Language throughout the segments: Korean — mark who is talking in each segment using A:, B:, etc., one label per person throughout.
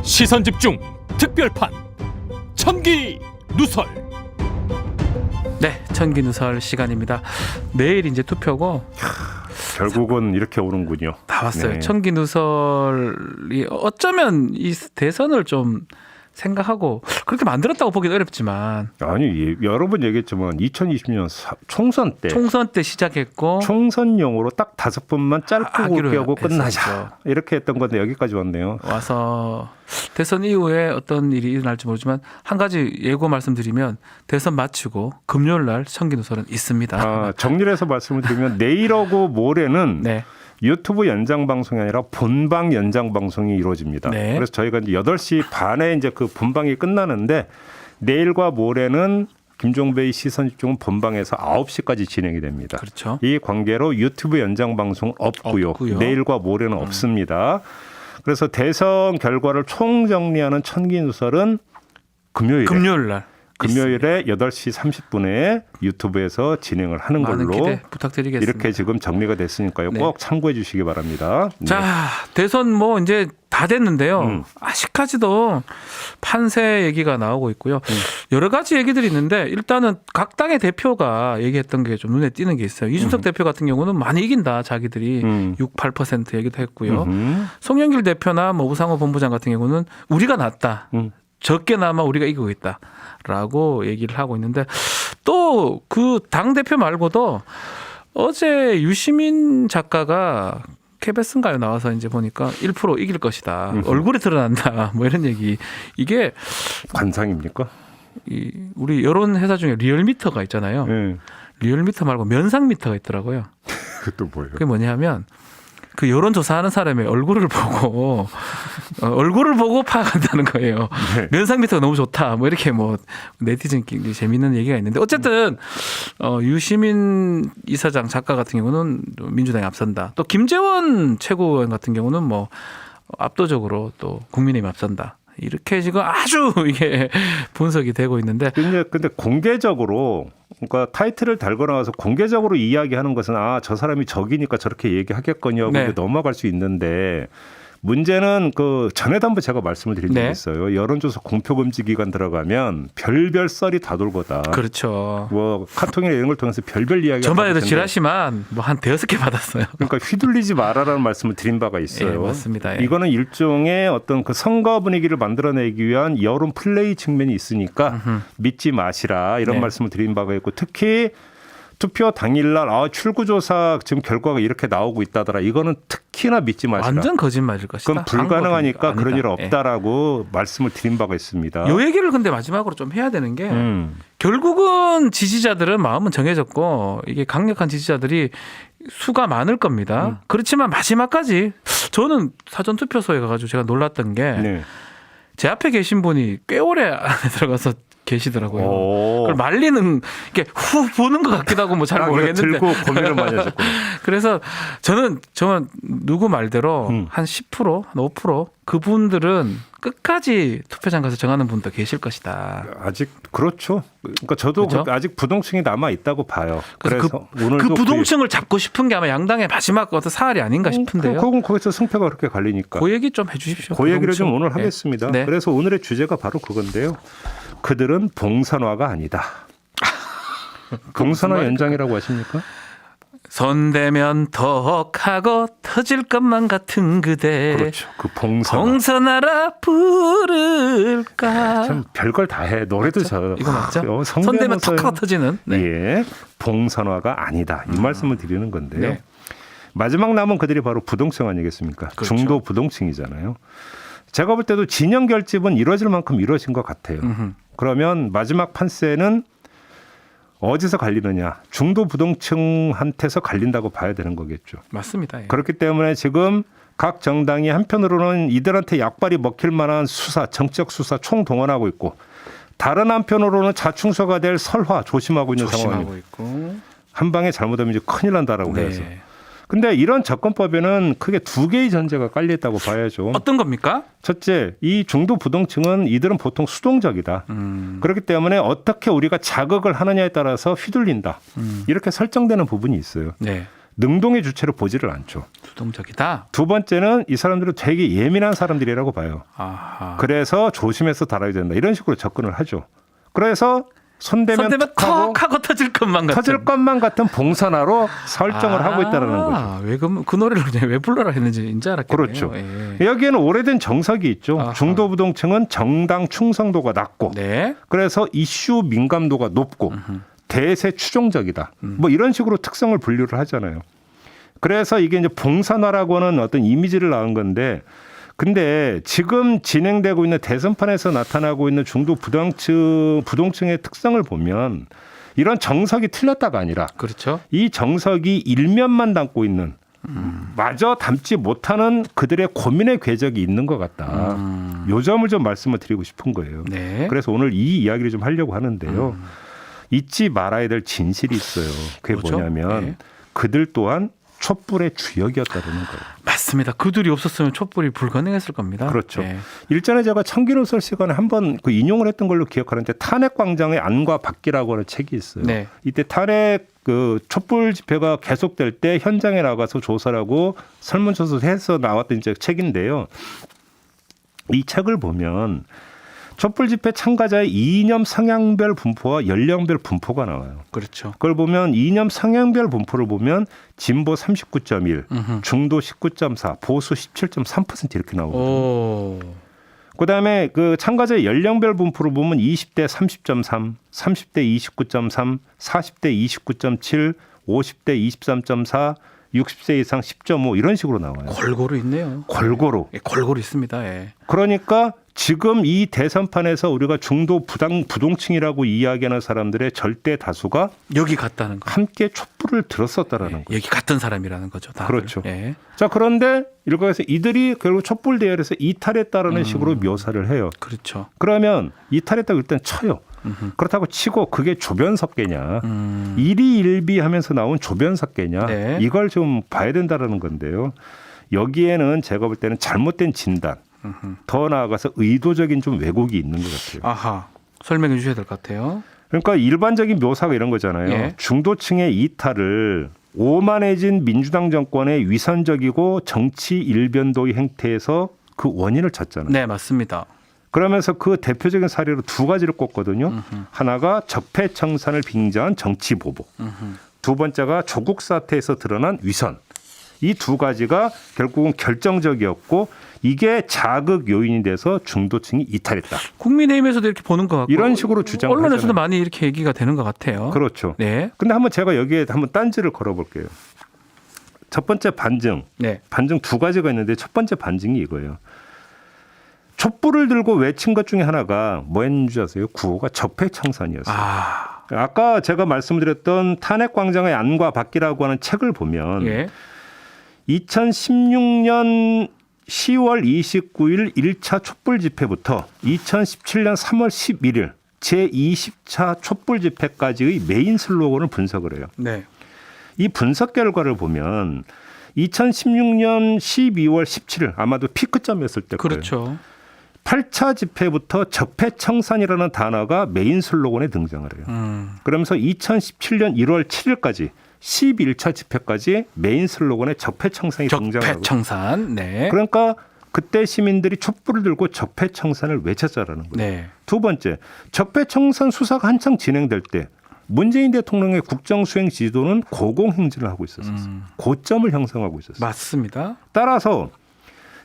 A: 시선집중 특별판 천기 누설.
B: 네, 천기 누설 시간입니다. 내일 이제 투표고
C: 결국은 이렇게 오는군요.
B: 다 왔어요.
C: 네.
B: 천기 누설이 어쩌면 이 대선을 좀 생각하고 그렇게 만들었다고 보기는 어렵지만
C: 아니 여러 번 얘기했지만 2020년 총선 때
B: 시작했고
C: 총선용으로 딱 5번만 짧고 굵게 하고 끝나자
B: 했었죠.
C: 이렇게 했던 건데 여기까지 왔네요.
B: 와서 대선 이후에 어떤 일이 일어날지 모르지만 한 가지 예고 말씀드리면 대선 마치고 금요일 날 천기 누설은 있습니다.
C: 정리를 해서 말씀을 드리면 내일하고 모레는
B: 네.
C: 유튜브 연장 방송이 아니라 본방 연장 방송이 이루어집니다.
B: 네.
C: 그래서 저희가 이제 8시 반에 이제 그 본방이 끝나는데 내일과 모레는 김종배의 시선집중은 본방에서 9시까지 진행이 됩니다.
B: 그렇죠.
C: 이 관계로 유튜브 연장 방송 없고요. 내일과 모레는 없습니다. 그래서 대선 결과를 총정리하는 천기 누설은 금요일 날. 금요일에 8시 30분에 유튜브에서 진행을 하는
B: 많은
C: 걸로
B: 기대 부탁드리겠습니다.
C: 이렇게 지금 정리가 됐으니까요.
B: 네.
C: 꼭 참고해 주시기 바랍니다. 네.
B: 자, 대선 뭐 이제 다 됐는데요. 아직까지도 판세 얘기가 나오고 있고요. 여러 가지 얘기들이 있는데 일단은 각 당의 대표가 얘기했던 게 좀 눈에 띄는 게 있어요. 이준석 대표 같은 경우는 많이 이긴다. 자기들이 6, 8% 얘기도 했고요. 송영길 대표나 뭐 우상호 본부장 같은 경우는 우리가 낫다. 적게나마 우리가 이기고 있다라고 얘기를 하고 있는데 또 그 당대표 말고도 어제 유시민 작가가 KBS인가요 나와서 이제 보니까 1% 이길 것이다. 얼굴이 드러난다. 뭐 이런 얘기. 이게
C: 관상입니까?
B: 우리 여론 회사 중에 리얼미터가 있잖아요.
C: 네.
B: 리얼미터 말고 면상미터가 있더라고요.
C: 그것도 뭐예요?
B: 그게 뭐냐면 그 여론조사하는 사람의 얼굴을 보고 파악한다는 거예요.
C: 네.
B: 면상미터가 너무 좋다. 뭐 이렇게 뭐 네티즌끼리 재밌는 얘기가 있는데 어쨌든 유시민 이사장 작가 같은 경우는 민주당이 앞선다. 또 김재원 최고위원 같은 경우는 뭐 압도적으로 또 국민의힘이 앞선다. 이렇게 지금 아주 이게 분석이 되고 있는데.
C: 근데 공개적으로 그러니까 타이틀을 달고 나와서 공개적으로 이야기하는 것은 저 사람이 적이니까 저렇게 얘기하겠거니 하고
B: 네.
C: 넘어갈 수 있는데 문제는 그 전에도 한번 제가 말씀을 드린 적이
B: 네.
C: 있어요. 여론조사 공표 금지 기간 들어가면 별별 썰이 다 돌거다.
B: 그렇죠.
C: 뭐 카톡이나 이런 걸 통해서 별별 이야기가
B: 전반에도
C: 있는데
B: 지라시만 뭐 한 5개 받았어요.
C: 그러니까 휘둘리지 마라라는 말씀을 드린 바가 있어요.
B: 예, 맞습니다. 예.
C: 이거는 일종의 어떤 그 선거 분위기를 만들어내기 위한 여론 플레이 측면이 있으니까 믿지 마시라 이런
B: 네.
C: 말씀을 드린 바가 있고 특히 투표 당일날 출구조사 지금 결과가 이렇게 나오고 있다더라. 이거는 특히나 믿지 마시라.
B: 완전 거짓말일 것이다.
C: 그건 불가능하니까
B: 아니다.
C: 그런 일
B: 예.
C: 없다라고 말씀을 드린 바가 있습니다.
B: 요 얘기를 근데 마지막으로 좀 해야 되는 게 결국은 지지자들은 마음은 정해졌고 이게 강력한 지지자들이 수가 많을 겁니다. 그렇지만 마지막까지 저는 사전투표소에 가가지고 제가 놀랐던 게 제
C: 네.
B: 앞에 계신 분이 꽤 오래 안에 들어가서 계시더라고요. 그걸 말리는 게 후 보는 것 같기도 하고 뭐 잘 모르겠는데
C: 들고 고민을 많이 하셨군요.
B: 그래서 저는 누구 말대로 한 10%, 한 5% 그분들은 끝까지 투표장 가서 정하는 분도 계실 것이다.
C: 아직 그렇죠. 그러니까 저도
B: 그렇죠?
C: 아직 부동층이 남아 있다고 봐요.
B: 그래서
C: 오늘도
B: 그 부동층을 잡고 싶은 게 아마 양당의 마지막 어떤 사활이 아닌가 싶은데요.
C: 그건 거기서 승패가 그렇게 갈리니까.
B: 그 얘기 좀 해주십시오.
C: 그 얘기를 좀
B: 부동층.
C: 오늘
B: 네.
C: 하겠습니다.
B: 네.
C: 그래서 오늘의 주제가 바로 그건데요. 그들은 봉선화가 아니다. 봉선화 연장이라고 하십니까?
B: 손대면 덕하고 터질 것만 같은 그대.
C: 그렇죠. 그 봉선화.
B: 봉선하라 부를까.
C: 참 별걸 다 해. 노래도
B: 맞죠? 이거 맞죠?
C: 성대모사.
B: 손대면 턱 하고 터지는. 네.
C: 예. 봉선화가 아니다. 이 말씀을 드리는 건데요.
B: 네.
C: 마지막 남은 그들이 바로 부동층 아니겠습니까?
B: 그렇죠.
C: 중도 부동층이잖아요. 제가 볼 때도 진영 결집은 이루어질 만큼 이루어진 것 같아요. 그러면 마지막 판세는 어디서 갈리느냐? 중도 부동층한테서 갈린다고 봐야 되는 거겠죠.
B: 맞습니다. 예.
C: 그렇기 때문에 지금 각 정당이 한편으로는 이들한테 약발이 먹힐 만한 수사, 정책 수사 총동원하고 있고 다른 한편으로는 자충수가 될 설화 조심하고 있는 상황입니다.
B: 있고.
C: 한 방에 잘못하면 이제 큰일 난다라고
B: 네.
C: 해서. 근데 이런 접근법에는 크게 2개의 전제가 깔려있다고 봐야죠.
B: 어떤 겁니까?
C: 첫째, 이 중도 부동층은 이들은 보통 수동적이다. 그렇기 때문에 어떻게 우리가 자극을 하느냐에 따라서 휘둘린다. 이렇게 설정되는 부분이 있어요.
B: 네.
C: 능동의 주체로 보지를 않죠.
B: 수동적이다.
C: 두 번째는 이 사람들은 되게 예민한 사람들이라고 봐요.
B: 아하.
C: 그래서 조심해서 다뤄야 된다. 이런 식으로 접근을 하죠. 그래서 손대면
B: 턱 하고 터질 것만 같은
C: 봉선화로 설정을 하고 있다는 거죠.
B: 왜 그 노래를 그냥 왜 불러라 했는지 이제 알았겠네요.
C: 그렇죠.
B: 예.
C: 여기에는 오래된 정석이 있죠.
B: 아하.
C: 중도부동층은 정당 충성도가 낮고
B: 네.
C: 그래서 이슈 민감도가 높고 대세 추종적이다. 뭐 이런 식으로 특성을 분류를 하잖아요. 그래서 이게 이제 봉선화라고 하는 어떤 이미지를 낳은 건데 근데 지금 진행되고 있는 대선판에서 나타나고 있는 중도 부동층의 특성을 보면 이런 정석이 틀렸다가 아니라
B: 그렇죠.
C: 이 정석이 일면만 담고 있는 마저 담지 못하는 그들의 고민의 궤적이 있는 것 같다. 요 점을 좀 말씀을 드리고 싶은 거예요.
B: 네.
C: 그래서 오늘 이 이야기를 좀 하려고 하는데요. 잊지 말아야 될 진실이 있어요. 그게
B: 뭐죠?
C: 뭐냐면
B: 네.
C: 그들 또한 촛불의 주역이었다는 거예요.
B: 맞습니다. 그들이 없었으면 촛불이 불가능했을 겁니다.
C: 그렇죠.
B: 네.
C: 일전에 제가 청기노설 시간에 한번 그 인용을 했던 걸로 기억하는데 탄핵광장의 안과 밖이라고 하는 책이 있어요.
B: 네.
C: 이때 탄핵 그 촛불 집회가 계속될 때 현장에 나가서 조사를 하고 설문조사해서 나왔던 이제 책인데요. 이 책을 보면 촛불 집회 참가자의 이념 성향별 분포와 연령별 분포가 나와요.
B: 그렇죠.
C: 그걸 보면 이념 성향별 분포를 보면 진보 39.1, 중도 19.4, 보수 17.3% 이렇게 나오거든요.
B: 오.
C: 그다음에 그 참가자의 연령별 분포를 보면 20대 30.3, 30대 29.3, 40대 29.7, 50대 23.4, 60세 이상 10.5 이런 식으로 나와요.
B: 골고루 있네요.
C: 골고루.
B: 예, 골고루 있습니다. 예.
C: 그러니까 지금 이 대선판에서 우리가 중도 부동층이라고 이야기하는 사람들의 절대 다수가
B: 여기 갔다는 거.
C: 함께 촛불을 들었었다라는 거예요.
B: 여기 같은 사람이라는 거죠. 다들.
C: 그렇죠.
B: 예.
C: 자, 그런데 일각에서 이들이 결국 촛불 대열에서 이탈했다라는 식으로 묘사를 해요.
B: 그렇죠.
C: 그러면 이탈했다고 일단 쳐요. 그렇다고 치고 그게 조변석계냐, 일희일비하면서 나온 조변석계냐,
B: 네.
C: 이걸 좀 봐야 된다라는 건데요. 여기에는 제가 볼 때는 잘못된 진단, 더 나아가서 의도적인 좀 왜곡이 있는 것 같아요.
B: 아하. 설명해 주셔야 될 것 같아요.
C: 그러니까 일반적인 묘사가 이런 거잖아요.
B: 예.
C: 중도층의 이탈을 오만해진 민주당 정권의 위선적이고 정치 일변도의 행태에서 그 원인을 찾잖아요.
B: 네, 맞습니다.
C: 그러면서 그 대표적인 사례로 두 가지를 꼽거든요. 하나가 적폐청산을 빙자한 정치 보복. 두 번째가 조국 사태에서 드러난 위선. 이 두 가지가 결국은 결정적이었고 이게 자극 요인이 돼서 중도층이 이탈했다.
B: 국민의힘에서도 이렇게 보는 것 같고
C: 이런 식으로 주장을
B: 언론에서도
C: 하잖아요.
B: 많이 이렇게 얘기가 되는 것 같아요.
C: 그렇죠.
B: 네.
C: 근데 한번 제가 여기에 한번 딴지를 걸어볼게요. 첫 번째 반증.
B: 네.
C: 반증 두 가지가 있는데 첫 번째 반증이 이거예요. 촛불을 들고 외친 것 중에 하나가 뭐였는지 아세요? 구호가 적폐청산이었어요. 아까 제가 말씀드렸던 탄핵광장의 안과 밖이라고 하는 책을 보면
B: 예.
C: 2016년 10월 29일 1차 촛불 집회부터 2017년 3월 11일 제20차 촛불 집회까지의 메인 슬로건을 분석을 해요.
B: 네.
C: 이 분석 결과를 보면 2016년 12월 17일 아마도 피크점이었을 때
B: 그렇죠.
C: 8차 집회부터 적폐청산이라는 단어가 메인 슬로건에 등장을 해요. 그러면서 2017년 1월 7일까지 11차 집회까지 메인 슬로건에 적폐청산이 등장하고
B: 적폐청산. 네.
C: 그러니까 그때 시민들이 촛불을 들고 적폐청산을 외쳤다라는 거예요.
B: 네.
C: 두 번째, 적폐청산 수사가 한창 진행될 때 문재인 대통령의 국정수행 지도는 고공행진을 하고 있었어요. 고점을 형성하고 있었어요.
B: 맞습니다.
C: 따라서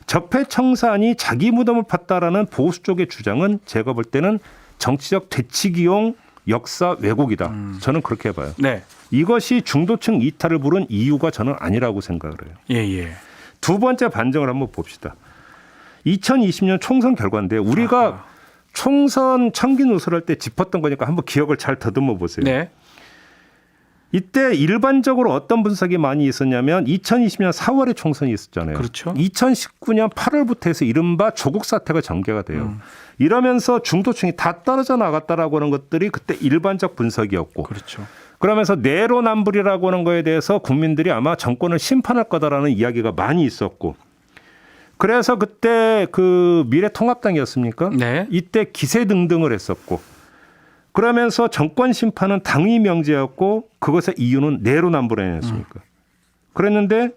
C: 적폐청산이 자기 무덤을 팠다라는 보수 쪽의 주장은 제가 볼 때는 정치적 되치기용 역사 왜곡이다. 저는 그렇게 봐요.
B: 네.
C: 이것이 중도층 이탈을 부른 이유가 저는 아니라고 생각을 해요.
B: 예.
C: 두 번째 반증을 한번 봅시다. 2020년 총선 결과인데 우리가 총선 청기 노설할 때 짚었던 거니까 한번 기억을 잘 더듬어 보세요.
B: 네.
C: 이때 일반적으로 어떤 분석이 많이 있었냐면 2020년 4월에 총선이 있었잖아요.
B: 그렇죠.
C: 2019년 8월부터 해서 이른바 조국 사태가 전개가 돼요. 이러면서 중도층이 다 떨어져 나갔다라고 하는 것들이 그때 일반적 분석이었고
B: 그렇죠.
C: 그러면서 내로남불이라고 하는 거에 대해서 국민들이 아마 정권을 심판할 거다라는 이야기가 많이 있었고 그래서 그때 그 미래통합당이었습니까?
B: 네.
C: 이때 기세등등을 했었고 그러면서 정권 심판은 당위 명제였고 그것의 이유는 내로남불 아니었습니까? 그랬는데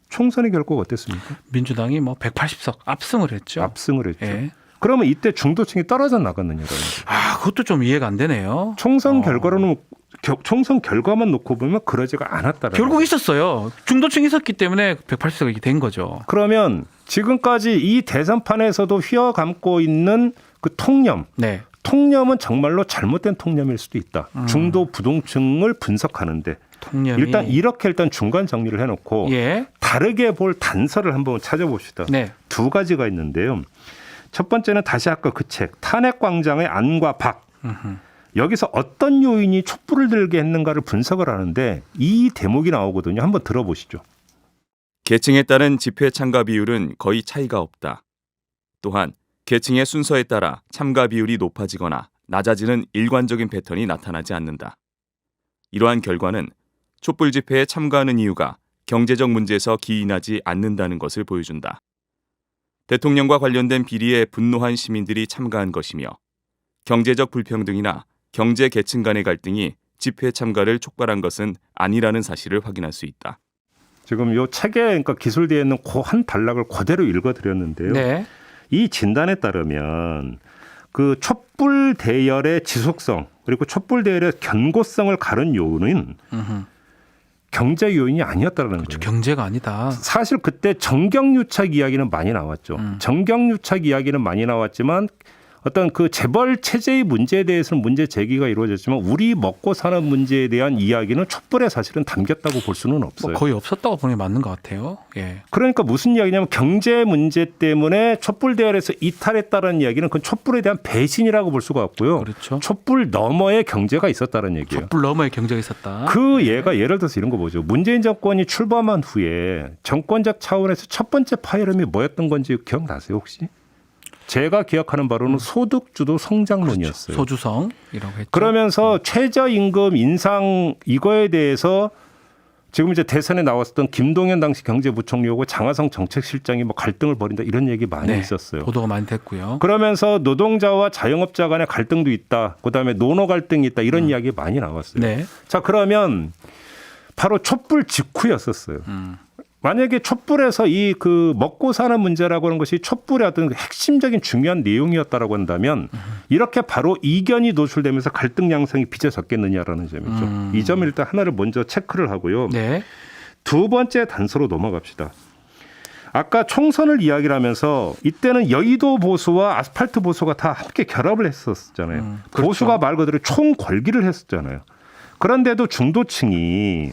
C: 총선의 결과가 어땠습니까?
B: 민주당이 뭐 180석 압승을 했죠.
C: 압승을 했죠.
B: 예.
C: 그러면 이때 중도층이 떨어져 나갔느냐라는 거죠.
B: 아, 그것도 좀 이해가 안 되네요.
C: 총선 결과로는 총선 결과만 놓고 보면 그러지가 않았다라는
B: 결국
C: 거죠.
B: 있었어요. 중도층이 있었기 때문에 180석이 된 거죠.
C: 그러면 지금까지 이 대선판에서도 휘어감고 있는 그 통념,
B: 네.
C: 통념은 정말로 잘못된 통념일 수도 있다. 중도 부동층을 분석하는데
B: 통념이
C: 일단 중간 정리를 해놓고
B: 예.
C: 다르게 볼 단서를 한번 찾아봅시다.
B: 네.
C: 두 가지가 있는데요. 첫 번째는 다시 아까 그 책 탄핵광장의 안과 박. 여기서 어떤 요인이 촛불을 들게 했는가를 분석을 하는데 이 대목이 나오거든요. 한번 들어보시죠.
D: 계층에 따른 집회 참가 비율은 거의 차이가 없다. 또한 계층의 순서에 따라 참가 비율이 높아지거나 낮아지는 일관적인 패턴이 나타나지 않는다. 이러한 결과는 촛불 집회에 참가하는 이유가 경제적 문제에서 기인하지 않는다는 것을 보여준다. 대통령과 관련된 비리에 분노한 시민들이 참가한 것이며 경제적 불평등이나 경제 계층 간의 갈등이 집회 참가를 촉발한 것은 아니라는 사실을 확인할 수 있다.
C: 지금 요 책에 그러니까 기술되어 있는 그 한 단락을 그대로 읽어드렸는데요.
B: 네.
C: 이 진단에 따르면 그 촛불 대열의 지속성 그리고 촛불 대열의 견고성을 가른 요인은 경제 요인이 아니었다는
B: 그렇죠.
C: 거예요.
B: 경제가 아니다.
C: 사실 그때 정경유착 이야기는 많이 나왔죠. 정경유착 이야기는 많이 나왔지만 어떤 그 재벌 체제의 문제에 대해서는 문제 제기가 이루어졌지만 우리 먹고 사는 문제에 대한 이야기는 촛불에 사실은 담겼다고 볼 수는 없어요.
B: 뭐 거의 없었다고 보는 게 맞는 것 같아요. 예.
C: 그러니까 무슨 이야기냐면 경제 문제 때문에 촛불 대열에서 이탈했다는 이야기는 그건 촛불에 대한 배신이라고 볼 수가 없고요.
B: 그렇죠.
C: 촛불 너머의 경제가 있었다는 얘기예요.
B: 촛불 너머에 경제가 있었다.
C: 그 예가 예를 들어서 이런 거 보죠. 문재인 정권이 출범한 후에 정권적 차원에서 첫 번째 파열음이 뭐였던 건지 기억나세요 혹시? 제가 기억하는 바로는 소득주도 성장론이었어요.
B: 그렇죠. 소주성이라고 했죠.
C: 그러면서 최저임금 인상 이거에 대해서 지금 이제 대선에 나왔었던 김동연 당시 경제부총리하고 장하성 정책실장이 뭐 갈등을 벌인다 이런 얘기 많이 있었어요.
B: 보도가 많이 됐고요.
C: 그러면서 노동자와 자영업자 간의 갈등도 있다. 그다음에 노노 갈등이 있다. 이런 이야기 많이 나왔어요.
B: 네.
C: 자, 그러면 바로 촛불 직후였었어요. 만약에 촛불에서 이 그 먹고 사는 문제라고 하는 것이 촛불의 어떤 핵심적인 중요한 내용이었다라고 한다면 이렇게 바로 이견이 노출되면서 갈등 양상이 빚어졌겠느냐라는 점이죠. 이 점을 일단 하나를 먼저 체크를 하고요.
B: 네.
C: 두 번째 단서로 넘어갑시다. 아까 총선을 이야기를 하면서 이때는 여의도 보수와 아스팔트 보수가 다 함께 결합을 했었잖아요.
B: 그렇죠.
C: 보수가 말 그대로 총궐기를 했었잖아요. 그런데도 중도층이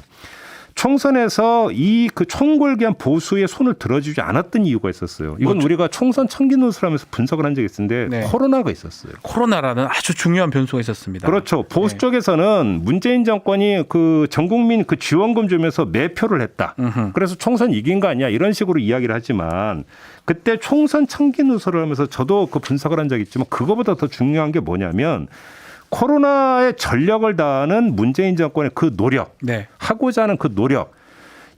C: 총선에서 이 그 총궐기한 보수의 손을 들어주지 않았던 이유가 있었어요. 이건 우리가 총선 청기누설하면서 분석을 한 적이 있는데
B: 네.
C: 코로나가 있었어요.
B: 코로나라는 아주 중요한 변수가 있었습니다.
C: 그렇죠. 보수 쪽에서는 문재인 정권이 그 전 국민 그 지원금 주면서 매표를 했다. 그래서 총선 이긴 거 아니야 이런 식으로 이야기를 하지만 그때 총선 청기누설을 하면서 저도 그 분석을 한 적이 있지만 그거보다 더 중요한 게 뭐냐면 코로나에 전력을 다하는 문재인 정권의 그 노력,
B: 네.
C: 하고자 하는 그 노력,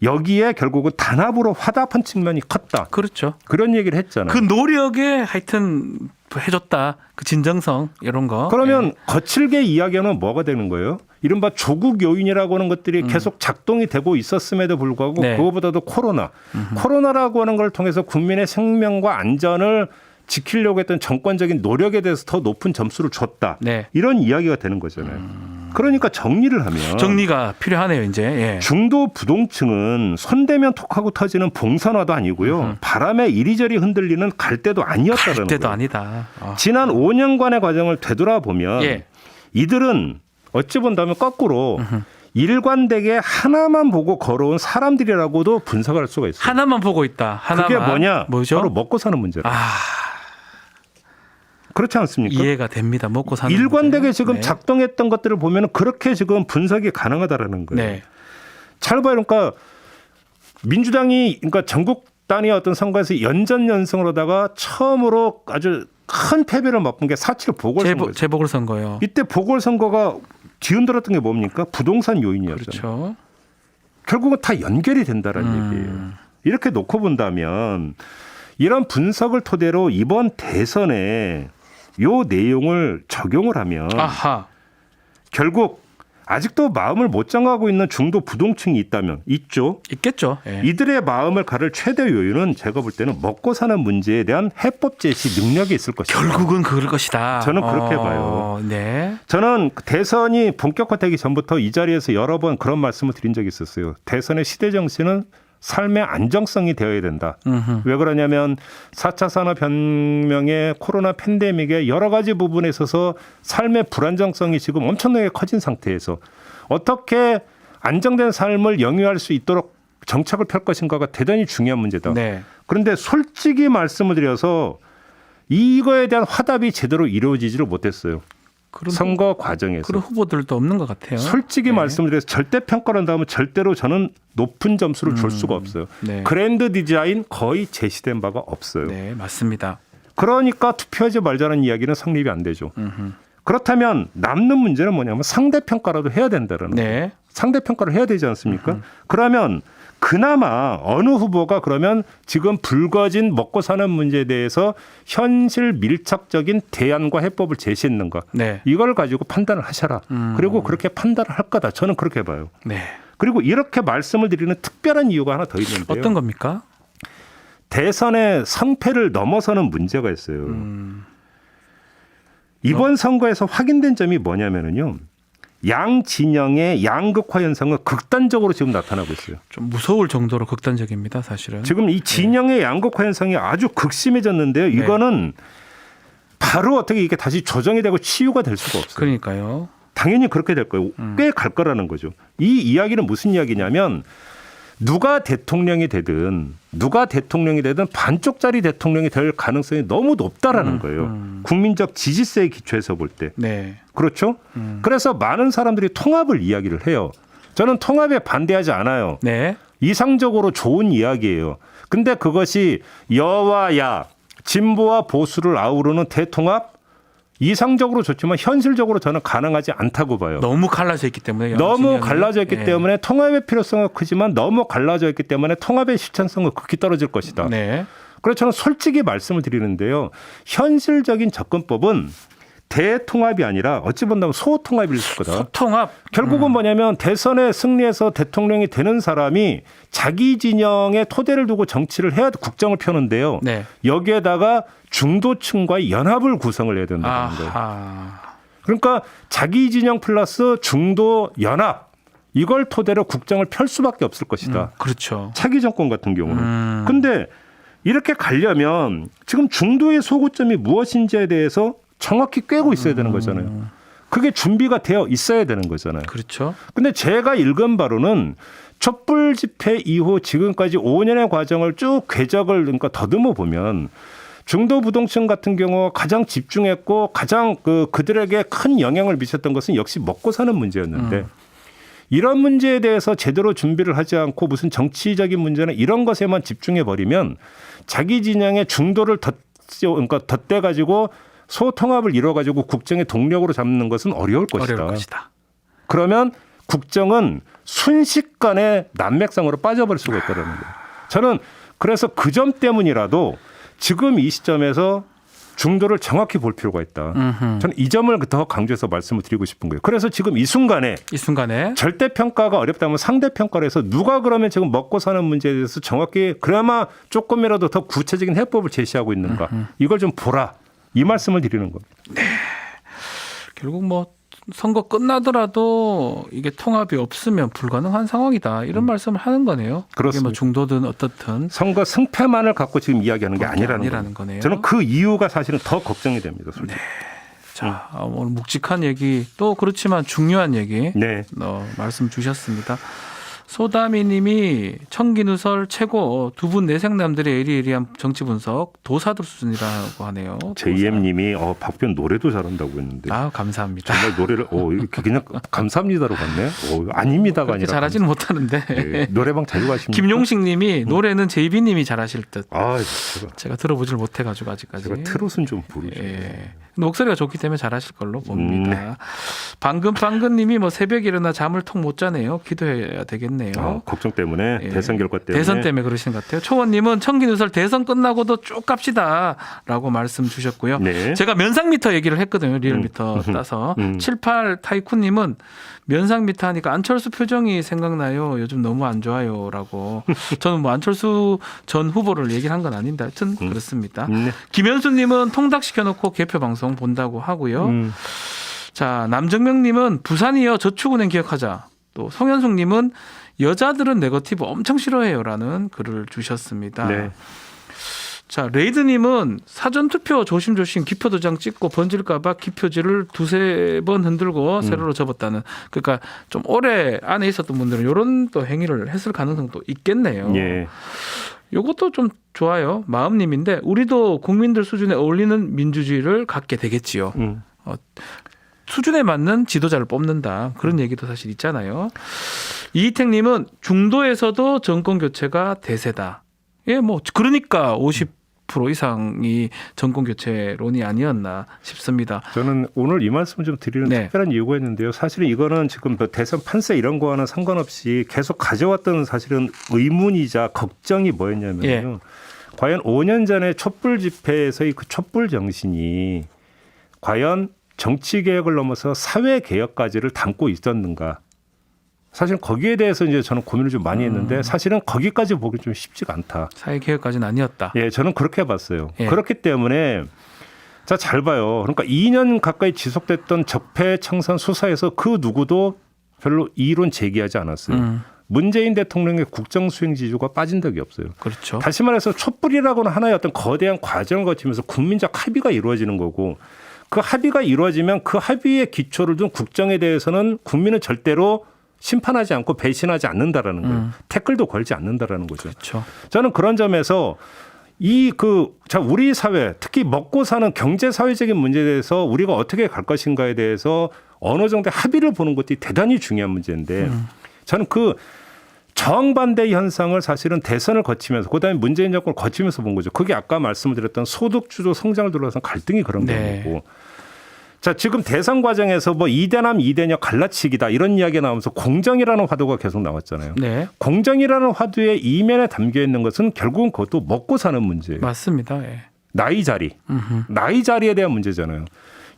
C: 여기에 결국은 단합으로 화답한 측면이 컸다.
B: 그렇죠.
C: 그런 얘기를 했잖아요.
B: 그 노력에 하여튼 해줬다. 그 진정성 이런 거.
C: 그러면 거칠게 이야기하면 뭐가 되는 거예요? 이른바 조국 요인이라고 하는 것들이 계속 작동이 되고 있었음에도 불구하고
B: 네.
C: 그거보다도 코로나라고 하는 걸 통해서 국민의 생명과 안전을 지키려고 했던 정권적인 노력에 대해서 더 높은 점수를 줬다.
B: 네.
C: 이런 이야기가 되는 거잖아요. 그러니까 정리를 하면
B: 정리가 필요하네요, 이제. 예.
C: 중도 부동층은 손대면 톡하고 터지는 봉선화도 아니고요. 바람에 이리저리 흔들리는 갈대도 아니었다는 거예요.
B: 때도 아니다.
C: 지난 5년간의 과정을 되돌아보면
B: 예.
C: 이들은 어찌 본다면 거꾸로 일관되게 하나만 보고 걸어온 사람들이라고도 분석할 수가 있어요.
B: 하나만 보고 있다. 하나만.
C: 그게 뭐냐?
B: 뭐죠?
C: 바로 먹고 사는 문제다. 그렇지 않습니까?
B: 이해가 됩니다. 먹고 사는
C: 일관되게
B: 문제.
C: 지금
B: 네.
C: 작동했던 것들을 보면 그렇게 지금 분석이 가능하다라는 거예요.
B: 네.
C: 잘 봐요. 그러니까 민주당이 그러니까 전국 단위 어떤 선거에서 연전연승으로다가 처음으로 아주 큰 패배를 맛본 게 4.7 보궐선거예요.
B: 재보궐선거요.
C: 이때 보궐선거가 뒤흔들었던 게 뭡니까? 부동산 요인이었잖아요.
B: 그렇죠.
C: 결국은 다 연결이 된다는 얘기예요. 이렇게 놓고 본다면 이런 분석을 토대로 이번 대선에 요 내용을 적용을 하면
B: 아하.
C: 결국 아직도 마음을 못 정하고 있는 중도 부동층이 있다면 있죠.
B: 있겠죠. 예.
C: 이들의 마음을 가를 최대 요인은 제가 볼 때는 먹고 사는 문제에 대한 해법 제시 능력이 있을 것이다.
B: 결국은 그럴 것이다.
C: 저는 그렇게 봐요.
B: 네.
C: 저는 대선이 본격화되기 전부터 이 자리에서 여러 번 그런 말씀을 드린 적이 있었어요. 대선의 시대 정신은 삶의 안정성이 되어야 된다. 왜 그러냐면 4차 산업혁명의 코로나 팬데믹의 여러 가지 부분에 있어서 삶의 불안정성이 지금 엄청나게 커진 상태에서 어떻게 안정된 삶을 영위할 수 있도록 정책을 펼 것인가가 대단히 중요한 문제다.
B: 네.
C: 그런데 솔직히 말씀을 드려서 이거에 대한 화답이 제대로 이루어지지를 못했어요. 선거 과정에서.
B: 그런 후보들도 없는 것 같아요.
C: 솔직히
B: 네.
C: 말씀드려서 절대 평가를 한다면 절대로 저는 높은 점수를 줄 수가 없어요.
B: 네.
C: 그랜드 디자인 거의 제시된 바가 없어요.
B: 네, 맞습니다.
C: 그러니까 투표하지 말자는 이야기는 성립이 안 되죠. 그렇다면 남는 문제는 뭐냐면 상대평가라도 해야 된다는
B: 네.
C: 거예요. 상대평가를 해야 되지 않습니까? 그러면 그나마 어느 후보가 그러면 지금 불거진 먹고 사는 문제에 대해서 현실 밀착적인 대안과 해법을 제시했는가.
B: 네.
C: 이걸 가지고 판단을 하셔라. 그리고 그렇게 판단을 할 거다. 저는 그렇게 봐요.
B: 네.
C: 그리고 이렇게 말씀을 드리는 특별한 이유가 하나 더 있는데요.
B: 어떤 겁니까?
C: 대선의 성패를 넘어서는 문제가 있어요. 이번 선거에서 확인된 점이 뭐냐면요. 양 진영의 양극화 현상은 극단적으로 지금 나타나고 있어요.
B: 좀 무서울 정도로 극단적입니다, 사실은.
C: 지금 이 진영의 양극화 현상이 아주 극심해졌는데요. 이거는 바로 어떻게 이게 다시 조정이 되고 치유가 될 수가 없어요.
B: 그러니까요.
C: 당연히 그렇게 될 거예요. 꽤 갈 거라는 거죠. 이 이야기는 무슨 이야기냐면 누가 대통령이 되든 반쪽짜리 대통령이 될 가능성이 너무 높다라는 거예요. 국민적 지지세에 기초해서 볼 때.
B: 네.
C: 그렇죠? 그래서 많은 사람들이 통합을 이야기를 해요. 저는 통합에 반대하지 않아요.
B: 네.
C: 이상적으로 좋은 이야기예요. 근데 그것이 여와 야, 진보와 보수를 아우르는 대통합 이상적으로 좋지만 현실적으로 저는 가능하지 않다고 봐요.
B: 너무 갈라져 있기 때문에.
C: 너무 갈라져 있기 때문에 통합의 필요성은 크지만 너무 갈라져 있기 때문에 통합의 실천성은 극히 떨어질 것이다.
B: 네.
C: 그래서 저는 솔직히 말씀을 드리는데요. 현실적인 접근법은 대통합이 아니라 어찌 본다면 소통합일 거다.
B: 소통합.
C: 결국은 뭐냐면 대선에 승리해서 대통령이 되는 사람이 자기 진영의 토대를 두고 정치를 해야 국정을 펴는데요.
B: 네.
C: 여기에다가 중도층과의 연합을 구성을 해야 된다는 거예요. 그러니까 자기 진영 플러스 중도 연합 이걸 토대로 국정을 펼 수밖에 없을 것이다.
B: 그렇죠.
C: 차기 정권 같은 경우는. 근데 이렇게 가려면 지금 중도의 소구점이 무엇인지에 대해서 정확히 꿰고 있어야 되는 거잖아요. 그게 준비가 되어 있어야 되는 거잖아요.
B: 그렇죠.
C: 근데 제가 읽은 바로는 촛불 집회 이후 지금까지 5년의 과정을 쭉 궤적을 그러니까 더듬어 보면 중도 부동층 같은 경우 가장 집중했고 가장 그들에게 큰 영향을 미쳤던 것은 역시 먹고 사는 문제였는데 이런 문제에 대해서 제대로 준비를 하지 않고 무슨 정치적인 문제나 이런 것에만 집중해 버리면 자기 진영의 중도를 덧대 가지고 소통합을 이루어 가지고 국정의 동력으로 잡는 것은 어려울 것이다. 그러면 국정은 순식간에 난맥상으로 빠져버릴 수가 있다는 거예요. 저는 그래서 그 점 때문이라도 지금 이 시점에서 중도를 정확히 볼 필요가 있다. 저는 이 점을 더 강조해서 말씀을 드리고 싶은 거예요. 그래서 지금 이 순간에 절대 평가가 어렵다면 상대 평가를 해서 누가 그러면 지금 먹고 사는 문제에 대해서 정확히 그나마 조금이라도 더 구체적인 해법을 제시하고 있는가. 이걸 좀 보라. 이 말씀을 드리는 겁니다.
B: 네. 결국 뭐 선거 끝나더라도 이게 통합이 없으면 불가능한 상황이다. 이런 말씀을 하는 거네요. 그게 뭐 중도든 어떻든.
C: 선거 승패만을 갖고 지금 이야기하는 게 아니라는
B: 거네요.
C: 저는 그 이유가 사실은 더 걱정이 됩니다. 솔직히.
B: 네. 자, 오늘 묵직한 얘기 또 그렇지만 중요한 얘기 말씀 주셨습니다. 소다미 님이 청기누설 최고 두 분 내생남들의 예리예리한 정치 분석 도사들 수준이라고 하네요.
C: JM 님이 박변 노래도 잘한다고 했는데.
B: 감사합니다.
C: 정말 노래를 이렇게 그냥 감사합니다로 갔네. 아닙니다가 아니라.
B: 잘하지는 못하는데.
C: 네, 노래방 자주 가십니까?
B: 김용식 님이 노래는 JB 님이 잘하실 듯.
C: 제가
B: 들어보질 못해 가지고 아직까지.
C: 제가 트롯은 좀 부르죠.
B: 목소리가 좋기 때문에 잘하실 걸로 봅니다. 방금 님이 뭐 새벽에 일어나 잠을 통 못 자네요. 기도해야 되겠네요. 같네요.
C: 걱정 때문에
B: 예.
C: 대선 결과 때문에.
B: 대선 때문에 그러신 것 같아요. 초원님은 청기누설 대선 끝나고도 쭉 갑시다라고 말씀 주셨고요.
C: 네.
B: 제가 면상미터 얘기를 했거든요. 리얼미터 따서 78 타이쿤님은 면상미터 하니까 안철수 표정이 생각나요. 요즘 너무 안 좋아요라고. 저는 뭐 안철수 전 후보를 얘기를 한 건 아닌데 하여튼 그렇습니다.
C: 네.
B: 김현수님은 통닭 시켜놓고 개표 방송 본다고 하고요. 자, 남정명님은 부산이요 저축은행 기억하자. 또 송현숙님은 여자들은 네거티브 엄청 싫어해요라는 글을 주셨습니다.
C: 네.
B: 자, 레이드님은 사전투표 조심조심 기표도장 찍고 번질까봐 기표지를 2-3번 흔들고 세로로 접었다는. 그러니까 좀 오래 안에 있었던 분들은 이런 또 행위를 했을 가능성도 있겠네요.
C: 예.
B: 이것도 좀 좋아요. 마음님인데 우리도 국민들 수준에 어울리는 민주주의를 갖게 되겠지요. 수준에 맞는 지도자를 뽑는다. 그런 얘기도 사실 있잖아요. 이희택님은 중도에서도 정권 교체가 대세다. 예, 뭐 그러니까 50% 이상이 정권 교체론이 아니었나 싶습니다.
C: 저는 오늘 이 말씀을 좀 드리는
B: 네.
C: 특별한 이유가 있는데요. 사실은 이거는 지금 뭐 대선 판세 이런 거와는 상관없이 계속 가져왔던 사실은 의문이자 걱정이 뭐였냐면요.
B: 예.
C: 과연 5년 전에 촛불 집회에서의 그 촛불 정신이 과연 정치 개혁을 넘어서 사회 개혁까지를 담고 있었는가? 사실 거기에 대해서 이제 저는 고민을 좀 많이 했는데 사실은 거기까지 보기 좀 쉽지가 않다.
B: 사회 개혁까지는 아니었다.
C: 예, 저는 그렇게 봤어요.
B: 예.
C: 그렇기 때문에 자, 잘 봐요. 그러니까 2년 가까이 지속됐던 적폐청산 수사에서 그 누구도 별로 이론 제기하지 않았어요. 문재인 대통령의 국정 수행 지주가 빠진 적이 없어요.
B: 그렇죠.
C: 다시 말해서 촛불이라고는 하나의 어떤 거대한 과정을 거치면서 국민적 합의가 이루어지는 거고 그 합의가 이루어지면 그 합의의 기초를 둔 국정에 대해서는 국민은 절대로 심판하지 않고 배신하지 않는다라는 거예요. 태클도 걸지 않는다라는 거죠.
B: 그렇죠.
C: 저는 그런 점에서 우리 사회, 특히 먹고 사는 경제 사회적인 문제에 대해서 우리가 어떻게 갈 것인가에 대해서 어느 정도의 합의를 보는 것이 대단히 중요한 문제인데 저는 그 정반대 현상을 사실은 대선을 거치면서 그다음에 문재인 정권을 거치면서 본 거죠. 그게 아까 말씀을 드렸던 소득주도 성장을 둘러싼 갈등이 그런
B: 네.
C: 거고. 자, 지금 대선 과정에서 뭐 이대남 이대녀 갈라치기다 이런 이야기가 나오면서 공정이라는 화두가 계속 나왔잖아요.
B: 네.
C: 공정이라는 화두의 이면에 담겨 있는 것은 결국은 그것도 먹고 사는 문제예요.
B: 맞습니다. 예.
C: 나이 자리. 나이 자리에 대한 문제잖아요.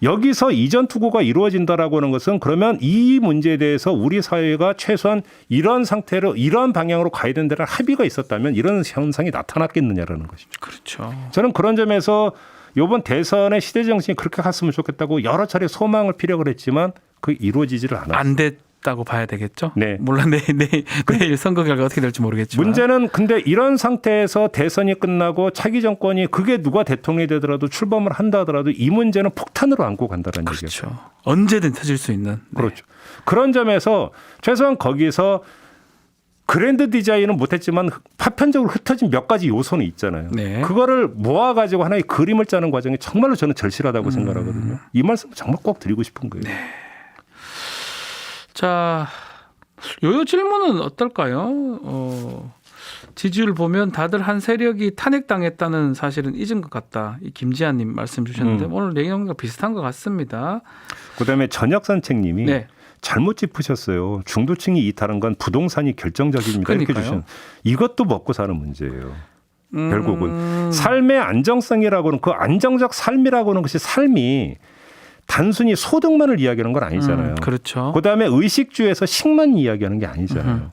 C: 여기서 이전 투구가 이루어진다라고 하는 것은 그러면 이 문제에 대해서 우리 사회가 최소한 이런 상태로 이런 방향으로 가야 된다는 합의가 있었다면 이런 현상이 나타났겠느냐라는 것이죠.
B: 그렇죠.
C: 저는 그런 점에서 이번 대선의 시대 정신이 그렇게 갔으면 좋겠다고 여러 차례 소망을 피력을 했지만 그 이루어지지를 않았어요.
B: 안 됐다고 봐야 되겠죠?
C: 네.
B: 물론 내일 선거 결과 어떻게 될지 모르겠지만.
C: 문제는 근데 이런 상태에서 대선이 끝나고 차기 정권이 그게 누가 대통령이 되더라도 출범을 한다 하더라도 이 문제는 폭탄으로 안고 간다는 얘기죠.
B: 그렇죠. 언제든 터질 수 있는. 네.
C: 그렇죠. 그런 점에서 최소한 거기서 그랜드 디자인은 못했지만 파편적으로 흩어진 몇 가지 요소는 있잖아요.
B: 네.
C: 그거를 모아가지고 하나의 그림을 짜는 과정이 정말로 저는 절실하다고 생각하거든요. 이 말씀 정말 꼭 드리고 싶은 거예요.
B: 네. 자, 요 질문은 어떨까요? 지지율 보면 다들 한 세력이 탄핵당했다는 사실은 잊은 것 같다. 이 김지아님 말씀 주셨는데 오늘 내용과 비슷한 것 같습니다.
C: 그다음에 전역산책님이
B: 네.
C: 잘못 짚으셨어요. 중도층이 이탈한 건 부동산이 결정적입니다. 이렇게
B: 그러니까요.
C: 주신 이것도 먹고 사는 문제예요. 결국은 삶의 안정성이라고는 그 안정적 삶이라고 하는 것이 삶이 단순히 소득만을 이야기하는 건 아니잖아요.
B: 그렇죠.
C: 그다음에 의식주에서 식만 이야기하는 게 아니잖아요.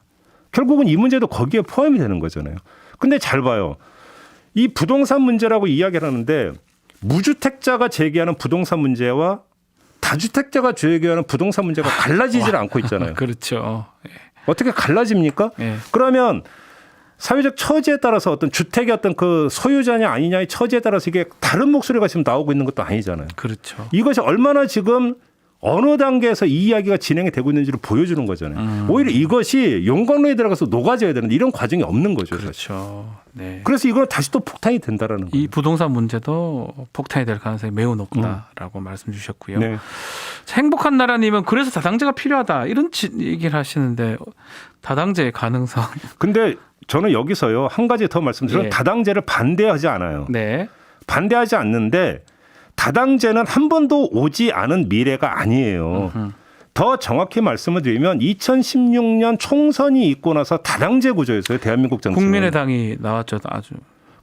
C: 결국은 이 문제도 거기에 포함이 되는 거잖아요. 근데 잘 봐요. 이 부동산 문제라고 이야기를 하는데 무주택자가 제기하는 부동산 문제와 다주택자가 제기하는 부동산 문제가 갈라지질 않고 있잖아요.
B: 그렇죠.
C: 어떻게 갈라집니까?
B: 예.
C: 그러면 사회적 처지에 따라서 어떤 주택의 어떤 그 소유자냐 아니냐의 처지에 따라서 이게 다른 목소리가 지금 나오고 있는 것도 아니잖아요.
B: 그렇죠.
C: 이것이 얼마나 지금 어느 단계에서 이 이야기가 진행이 되고 있는지를 보여주는 거잖아요. 오히려 이것이 용광로에 들어가서 녹아져야 되는 이런 과정이 없는 거죠. 사실.
B: 그렇죠. 네.
C: 그래서 이건 다시 또 폭탄이 된다라는 거예요.
B: 이 부동산 문제도 폭탄이 될 가능성이 매우 높다라고 말씀 주셨고요.
C: 네.
B: 행복한 나라님은 그래서 다당제가 필요하다 이런 얘기를 하시는데 다당제의 가능성.
C: 근데 저는 여기서요 한 가지 더 말씀드리면
B: 예.
C: 다당제를 반대하지 않아요.
B: 네.
C: 반대하지 않는데 다당제는 한 번도 오지 않은 미래가 아니에요. 더 정확히 말씀을 드리면 2016년 총선이 있고 나서 다당제 구조였어요. 대한민국 정치는.
B: 국민의당이 나왔죠. 아주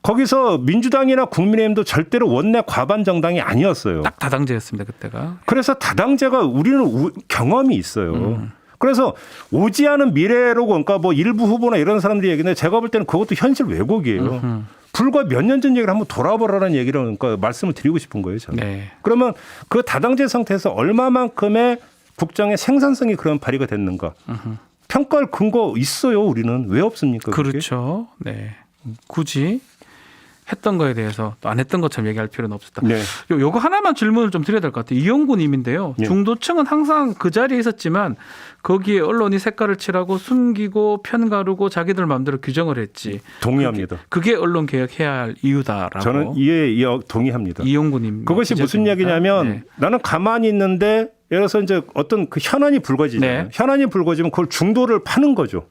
C: 거기서 민주당이나 국민의힘도 절대로 원내 과반 정당이 아니었어요.
B: 딱 다당제였습니다. 그때가.
C: 그래서 다당제가 우리는 경험이 있어요. 그래서 오지 않은 미래로 그러니까 뭐 일부 후보나 이런 사람들이 얘기하는데 제가 볼 때는 그것도 현실 왜곡이에요. 불과 몇 년 전 얘기를 한번 돌아보라는 얘기를 그러니까 말씀을 드리고 싶은 거예요. 저는.
B: 네.
C: 그러면 그 다당제 상태에서 얼마만큼의 국정의 생산성이 그런 발휘가 됐는가. 평가할 근거 있어요. 우리는. 왜 없습니까? 그게?
B: 그렇죠. 네. 굳이 했던 거에 대해서 또 안 했던 것처럼 얘기할 필요는 없었다.
C: 네.
B: 요거 하나만 질문을 좀 드려야 될 것 같아요. 이용구 님인데요.
C: 네.
B: 중도층은 항상 그 자리에 있었지만 거기에 언론이 색깔을 칠하고 숨기고 편가르고 자기들 마음대로 규정을 했지.
C: 동의합니다.
B: 그게 언론 개혁해야 할 이유다라고.
C: 저는 이에 동의합니다.
B: 이용구 님.
C: 그것이 무슨 얘기냐면
B: 네.
C: 나는 가만히 있는데 예를 들어서 이제 어떤 그 현안이 불거지잖아요.
B: 네.
C: 현안이 불거지면 그걸 중도를 파는 거죠.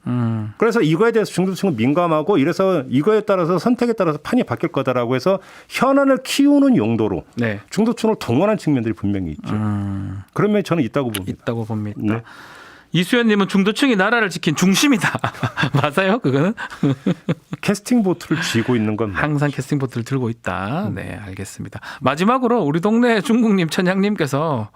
C: 그래서 이거에 대해서 중도층은 민감하고 이래서 이거에 따라서 선택에 따라서 판이 바뀔 거다라고 해서 현안을 키우는 용도로
B: 네.
C: 중도층을 동원한 측면들이 분명히 있죠. 그런 면이 저는 있다고 봅니다.
B: 있다고 봅니다.
C: 네.
B: 이수연님은 중도층이 나라를 지킨 중심이다. 맞아요? 그거는
C: 캐스팅 보트를 쥐고 있는 건
B: 항상 캐스팅 보트를 들고 있다. 네, 알겠습니다. 마지막으로 우리 동네 중국님 천양님께서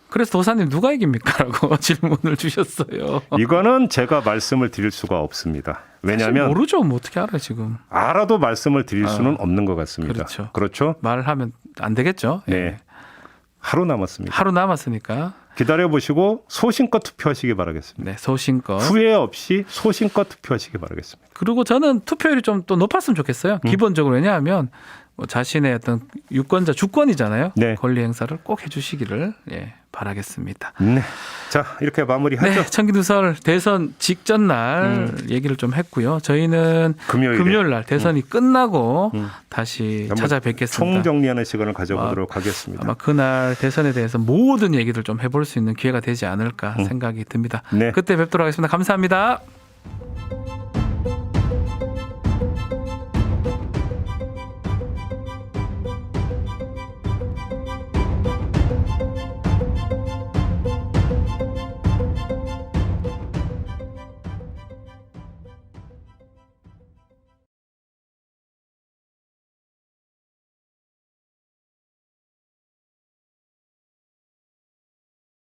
B: 그래서 도사님 누가 이깁니까?라고 질문을 주셨어요.
C: 이거는 제가 말씀을 드릴 수가 없습니다. 왜냐하면
B: 모르죠. 뭐 어떻게 알아요 지금?
C: 알아도 말씀을 드릴 수는 없는 것 같습니다.
B: 그렇죠.
C: 그렇죠?
B: 말하면 안 되겠죠.
C: 네.
B: 예.
C: 하루 남았습니다.
B: 하루 남았으니까.
C: 기다려 보시고 소신껏 투표하시기 바라겠습니다.
B: 네, 소신껏.
C: 후회 없이 소신껏 투표하시기 바라겠습니다.
B: 그리고 저는 투표율이 좀 또 높았으면 좋겠어요. 기본적으로 왜냐하면 뭐 자신의 어떤 유권자 주권이잖아요.
C: 네.
B: 권리 행사를 꼭 해주시기를 바라겠습니다.
C: 네. 자, 이렇게 마무리하죠.
B: 네, 청기누설 대선 직전 날 얘기를 좀 했고요. 저희는 금요일 날 대선이 끝나고 다시 찾아뵙겠습니다.
C: 총정리하는 시간을 가져보도록 하겠습니다.
B: 아마 그날 대선에 대해서 모든 얘기를 좀 해볼 수 있는 기회가 되지 않을까 생각이 듭니다.
C: 네.
B: 그때 뵙도록 하겠습니다. 감사합니다.